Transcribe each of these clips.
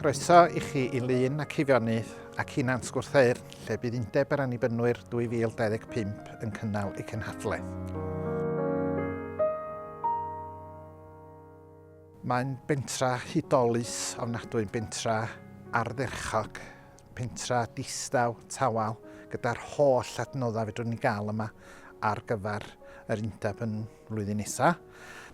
Croeso i chi i Lun ac Ifionnydd ac i Nant, lle bydd undeb yr annibynwyr 2025 yn cynnal eu cynhadledd. Mae'n bentra hudolus ofnadwy'n bentra ardderchog, pentra distaw, tawal, gyda'r holl adnoddau fedrwn ni gael yma ar gyfer yr undeb yn flwyddyn nesaf.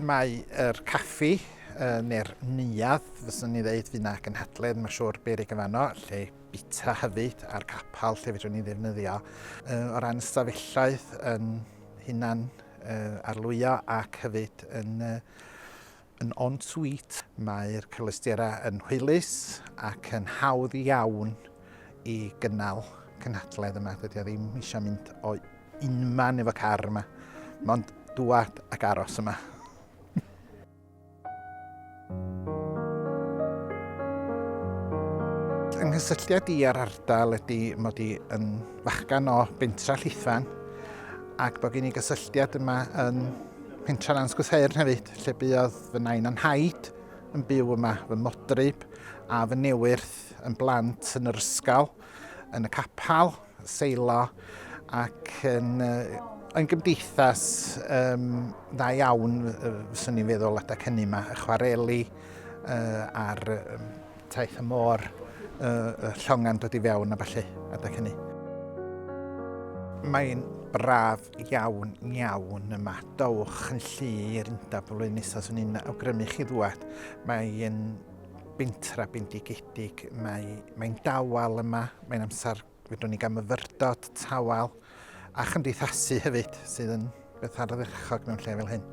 Mae yr caffi neu'r neuadd, fyswn ni ddeud, fydd 'na gynhadledd, mae'n siŵr berig yn fanno, lle bita hefyd a'r capal lle fedrwn ni ddefnyddio. O ran stafelloedd yn hunan arlwyo ac hefyd yn en-suite. Mae'r cylwystera yn hwylus ac yn hawdd iawn i gynnal cynhadledd yma. Dydy o ddim eisiau mynd o unman efo car yma, mond dŵad ac aros yma. Ynghysylltiad i ar ardal ydy mod i yn fachgan o bentra Llithfaen ac bod gen i gysylltiad yma yn pentra Nant hefyd, lle buodd fy nain a'n nhaid yn byw yma, fy modryb a fy newyrth yn blant yn yr ysgol, yn y capal, seilo ac yn gymdeithas dda iawn, fyswn i'n feddwl adeg hynny yma, y chwareli a'r taith y môr, y llongan dod i fewn a falle adeg hynny. Mae'n braf iawn yma. Dowch yn llu i'r undeb flwyddyn nesaf, swn i'n awgrymu chi ddŵad. Mae'n bentra bendigedig, mae'n dawel yma, mae'n amser fedrwn ni gael myfyrdod, tawel a chymdeithasu hefyd, sydd yn beth ardderchog mewn lle fel hyn.